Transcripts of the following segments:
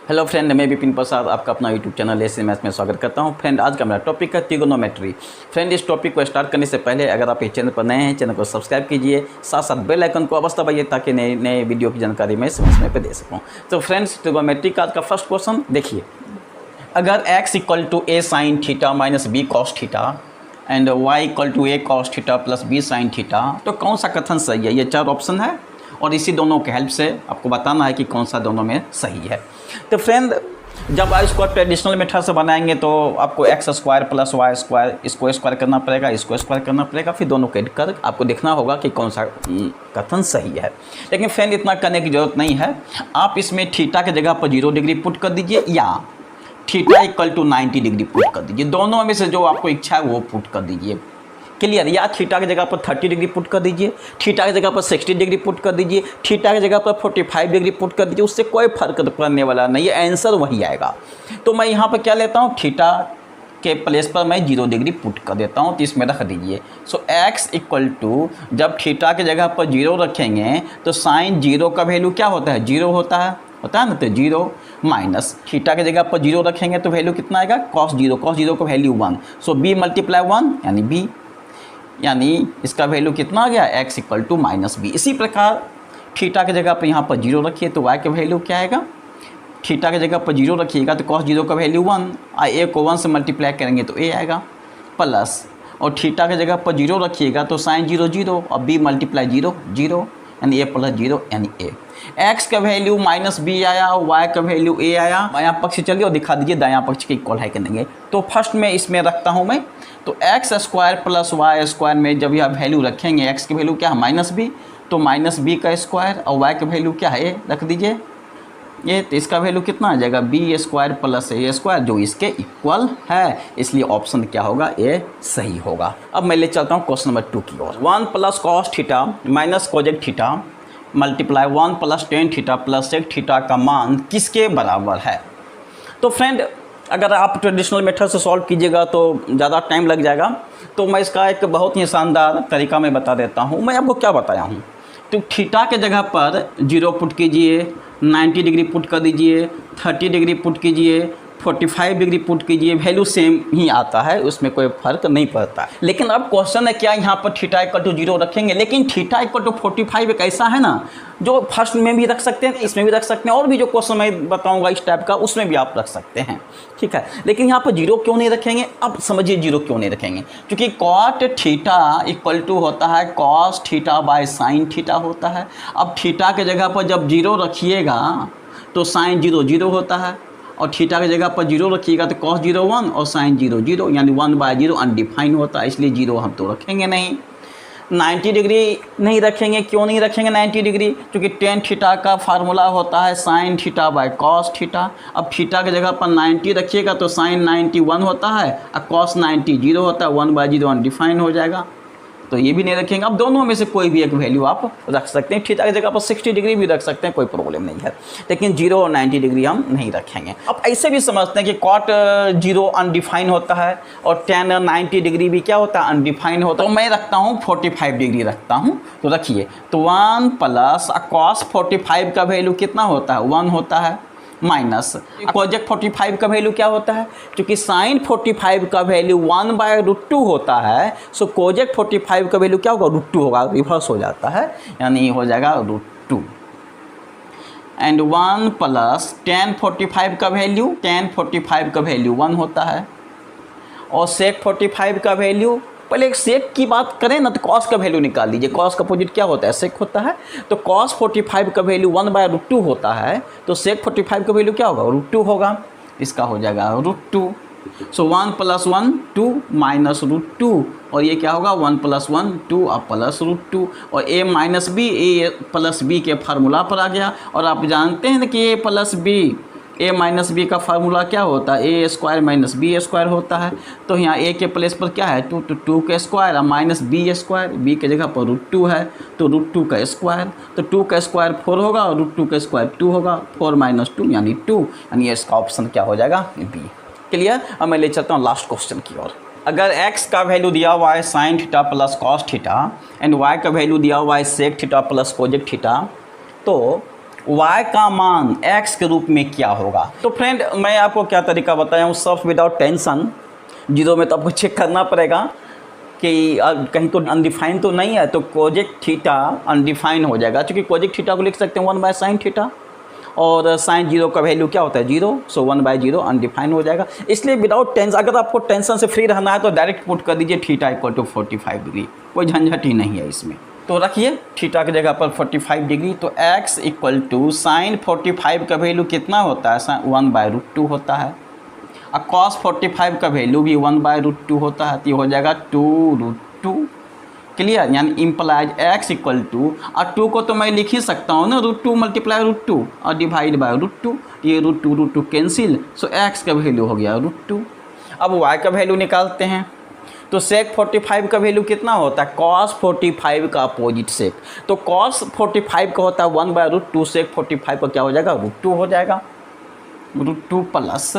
Hello friend, मैं विपिन प्रसाद आपका अपना यूट्यूब चैनल एस मैथ्स में स्वागत करता हूं। फ्रेंड, आज का मेरा टॉपिक है ट्रिगोनोमेट्री। फ्रेंड, इस टॉपिक को स्टार्ट करने से पहले अगर आप इस चैनल पर नए हैं, चैनल को सब्सक्राइब कीजिए, साथ साथ बेल आइकन को अवश्य दबाइए ताकि नए नए वीडियो की जानकारी मैं समय पर दे सकूँ। तो फ्रेंड्स, ट्रिगोनोमेट्री का आज का फर्स्ट क्वेश्चन देखिए। अगर x equal to a sine theta minus b cos theta and y equal to a cos theta plus b sine theta, तो कौन सा कथन सही है? ये 4 ऑप्शन है और इसी दोनों के हेल्प से आपको बताना है कि कौन सा दोनों में सही है। तो फ्रेंड, जब इसको ट्रेडिशनल मेथड से बनाएंगे तो आपको x square plus y square इसको स्क्वायर करना पड़ेगा, इसको स्क्वायर करना पड़ेगा, फिर दोनों को ऐड कर आपको देखना होगा कि कौन सा कथन सही है। लेकिन फ्रेंड, इतना करने की ज़रूरत नहीं है। आप इसमें थीटा के जगह पर 0 डिग्री पुट कर दीजिए या theta equal to 90 degree put कर दीजिए। दोनों में से जो आपको इच्छा है वो पुट कर दीजिए। क्लियर? या थीटा की जगह पर 30 डिग्री पुट कर दीजिए, थीटा की जगह पर 60 डिग्री पुट कर दीजिए, थीटा की जगह पर 45 डिग्री पुट कर दीजिए। उससे कोई फर्क पड़ने वाला नहीं है, आंसर वही आएगा। तो मैं यहाँ पर क्या लेता हूँ, थीटा के प्लेस पर मैं 0 डिग्री पुट कर देता हूँ, तो इसमें रख दीजिए। सो x इक्वल टू, जब थीटा की जगह पर 0 रखेंगे तो साइन 0 का वैल्यू क्या होता है? 0 होता है ना। तो 0 माइनस थीटा की जगह पर 0 रखेंगे तो वैल्यू कितना आएगा? cos 0 का वैल्यू 1। सो b मल्टीप्लाई 1 यानी b, यानी इसका वैल्यू कितना आ गया? x equal to minus b. इसी प्रकार थीटा की जगह पर यहाँ पर 0 रखिए तो y का वैल्यू क्या आएगा? थीटा की जगह पर 0 रखिएगा तो cos 0 का वैल्यू 1, a को 1 से मल्टीप्लाई करेंगे तो a आएगा प्लस, और थीटा की जगह पर 0 रखिएगा तो साइन 0 0 और b मल्टीप्लाई 0 0 यानी a प्लस 0 यानी a। x का वैल्यू माइनस बी आया और y का वैल्यू a आया। बायां पक्ष चलिए और दिखा दीजिए दायां पक्ष के इक्वल है कि नहीं है। तो फर्स्ट में इसमें रखता हूँ मैं, तो x square plus y square में जब यह वैल्यू रखेंगे, एक्स की वैल्यू क्या है? माइनस बी, तो माइनस बी का स्क्वायर और वाई का वैल्यू क्या है? रख दीजिए ये, तो इसका वैल्यू कितना आ जाएगा? बी स्क्वायर प्लस ए स्क्वायर, जो इसके इक्वल है। इसलिए ऑप्शन क्या होगा? ए सही होगा। अब मैं ले चलता हूँ क्वेश्चन नंबर 2 की ओर। 1 plus cos theta minus cosec theta multiply 1 plus tan theta plus sec theta का मान किसके बराबर है? तो फ्रेंड, अगर आप ट्रेडिशनल मेथड से सॉल्व कीजिएगा तो ज़्यादा टाइम लग जाएगा, तो मैं इसका एक बहुत ही शानदार तरीका मैं बता देता हूँ। मैं आपको क्या बताया हूँ, तो थीटा के जगह पर 0 पुट कीजिए, 90 डिग्री पुट कर दीजिए, 30 डिग्री पुट कीजिए, 45 डिग्री पुट कीजिए, वैल्यू सेम ही आता है, उसमें कोई फर्क नहीं पड़ता। लेकिन अब क्वेश्चन है क्या यहाँ पर थीटा इक्वल टू 0 रखेंगे, लेकिन थीटा इक्वल टू 45 एक ऐसा है ना जो फर्स्ट में भी रख सकते हैं, इसमें भी रख सकते हैं, और भी जो क्वेश्चन मैं बताऊंगा इस टाइप का उसमें भी आप रख सकते हैं, ठीक है। लेकिन यहाँ पर 0 क्यों नहीं रखेंगे? अब समझिए 0 क्यों नहीं रखेंगे, क्योंकि कॉट थीटा इक्वल टू होता है cos theta by sine theta होता है। अब थीटा के जगह पर जब 0 रखिएगा तो साइन 0 0 होता है, और थीटा की जगह पर 0 रखिएगा तो cos 0 1 और sin 0 0 यानी 1/0 अनडिफाइन होता है, इसलिए 0 हम तो रखेंगे नहीं। 90 डिग्री नहीं रखेंगे। क्यों नहीं रखेंगे 90 डिग्री? क्योंकि टेन थीटा का फार्मूला होता है sin theta by cos theta. अब थीटा की जगह पर 90 रखिएगा तो sin 90 1 होता है और cos 90 0 होता है, 1/0 अनडिफाइन हो जाएगा, तो ये भी नहीं रखेंगे। अब दोनों में से कोई भी एक वैल्यू आप रख सकते हैं। थीटा की जगह पर 60 डिग्री भी रख सकते हैं, कोई प्रॉब्लम नहीं है, लेकिन 0 और 90 डिग्री हम नहीं रखेंगे। अब ऐसे भी समझते हैं कि कॉट 0 अनडिफाइन होता है और tan 90 डिग्री भी क्या होता है? अनडिफाइन होता है। तो मैं रखता हूँ 45 डिग्री रखता हूँ, तो रखिए, तो 1 प्लस cos 45 का वैल्यू कितना होता है? 1 होता है, माइनस कोजेक 45 का वैल्यू क्या होता है? क्योंकि साइन 45 का वैल्यू 1/√2 होता है, सो कोजेक 45 का वैल्यू क्या होगा? √2 होगा, रिवर्स हो जाता है, यानी हो जाएगा √2। एंड 1 प्लस tan 45 का वैल्यू, tan 45 का वैल्यू 1 होता है, और सेक 45 का वैल्यू, पहले एक सेक की बात करें ना तो कॉस का वैल्यू निकाल लीजिए। कॉस का अपोजिट क्या होता है? सेक होता है। तो cos 45 का वैल्यू 1/√2 होता है, तो सेक 45 का वैल्यू क्या होगा? √2 होगा, इसका हो जाएगा √2। सो 1 + 1 2 माइनस √2, और ये क्या होगा? 1 + 1 2 और प्लस √2, और a minus b, a plus b के फार्मूला पर आ गया। और आप जानते हैं कि a plus b, a minus b का फार्मूला क्या होता है? a square minus b square होता है। तो यहाँ a के प्लेस पर क्या है? 2 तो 2 का स्क्वायर और माइनस बी स्क्वायर, b के जगह पर √2 है तो √2 का स्क्वायर, तो 2 का स्क्वायर 4 होगा और √2 का स्क्वायर 2 होगा, 4 - 2 यानी 2, यानी इसका ऑप्शन क्या हो जाएगा? b। क्लियर? अब मैं ले चलता हूँ लास्ट क्वेश्चन की ओर। अगर x का वैल्यू दिया हुआ है sine theta plus cos theta and y का वैल्यू दिया हुआ है sec theta plus cosec theta, तो y का मान x के रूप में क्या होगा। तो फ्रेंड मैं आपको क्या तरीका बताया हूँ, सॉल्व विदाउट टेंशन। जीरो में तो आपको चेक करना पड़ेगा कि कहीं तो अनडिफाइन तो नहीं है, तो कोजेक थीटा अनडिफाइन हो जाएगा, क्योंकि कोजेक थीटा को लिख सकते हैं 1/sin थीटा, और साइन जीरो का वैल्यू क्या होता है 0, सो 1/0 अनडिफाइन हो जाएगा। इसलिए विदाउट टेंशन, अगर आपको टेंशन से फ्री रहना है तो डायरेक्ट पुट कर दीजिए थीटा इक्वल टू 45 डिग्री, कोई झंझट ही नहीं है इसमें। तो रखिए थीटा की जगह पर 45 डिग्री, तो x इक्वल टू साइन 45 का वैल्यू कितना होता है 1/√2 होता है, और कॉस 45 का वैल्यू भी 1/√2 होता है, तो ये हो जाएगा 2√2। क्लियर, यानी इम्प्लाइज x इक्वल टू, और 2 को तो मैं लिख ही सकता हूँ ना, √2 मल्टीप्लाई √2 और डिवाइड बाय √2, ये √2 कैंसिल, सो x का वैल्यू हो गया √2। अब y का वैल्यू निकालते हैं, तो सेक 45 का वैल्यू कितना होता है cos 45 का अपोजिट सेक, तो cos 45 का होता है 1/√2, सेक 45 का क्या हो जाएगा √2 हो जाएगा, √2 प्लस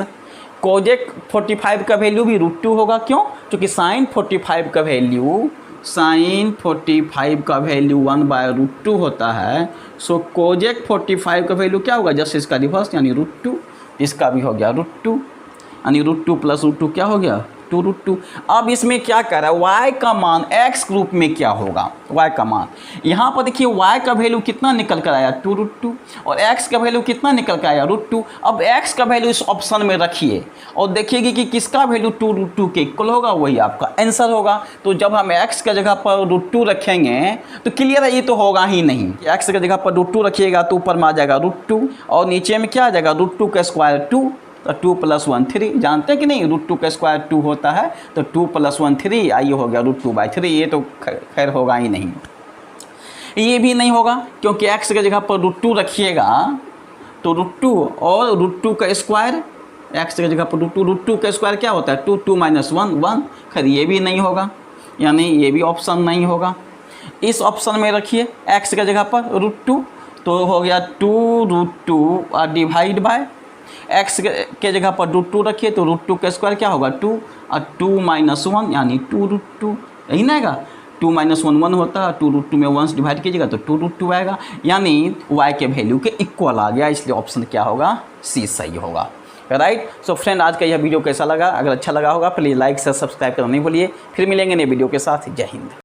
कोजेक 45 का वैल्यू भी √2 होगा। क्यों? क्योंकि साइन 45 का वैल्यू 1/√2 होता है, सो कोजेक 45 का वैल्यू क्या होगा, जस्ट इसका रिवर्स यानी √2, इसका भी हो गया √2, यानी √2 प्लस √2 क्या हो गया 2√2। अब इसमें क्या कर रहा है, y का मान x ग्रुप में क्या होगा, y का मान यहाँ पर देखिए y का वैल्यू कितना निकल कर आया 2√2, और x का वैल्यू कितना निकल कर आया √2। अब x का वैल्यू इस ऑप्शन में रखिए और देखिएगी कि किसका वैल्यू 2√2 के इक्वल होगा, वही आपका आंसर होगा। तो जब हम x का जगह पर √2 रखेंगे तो क्लियर है ये तो होगा ही नहीं, x की जगह पर √2 रखिएगा तो ऊपर में आ जाएगा √2 और नीचे में क्या आ जाएगा √2 का स्क्वायर 2, तो 2 + 1 3, जानते हैं कि नहीं √2 का स्क्वायर 2 होता है, तो 2 + 1 3, आइए हो गया √2/3। ये तो खैर होगा ही नहीं, ये भी नहीं होगा क्योंकि x की जगह पर √2 रखिएगा तो √2 और √2 का स्क्वायर, x की जगह पर √2 का स्क्वायर क्या होता है 2, 2 - 1 1, खैर ये भी नहीं होगा, यानी ये भी ऑप्शन नहीं होगा। इस ऑप्शन में रखिए x की जगह पर √2, तो हो गया 2√2 और डिवाइड बाय x के जगह पर √2 रखिए तो √2 का स्क्वायर क्या होगा 2, और 2 - 1 यानी 2√2, यही ना आएगा, 2 - 1 1 होता है, 2√2 में 1 डिवाइड कीजिएगा तो 2√2 आएगा, यानी y के वैल्यू के इक्वल आ गया, इसलिए ऑप्शन क्या होगा C सही होगा। राइट। सो फ्रेंड आज का यह वीडियो कैसा लगा, अगर अच्छा लगा होगा प्लीज़ लाइक से सब्सक्राइब करना नहीं भूलिए। फिर मिलेंगे नए वीडियो के साथ, जय हिंद।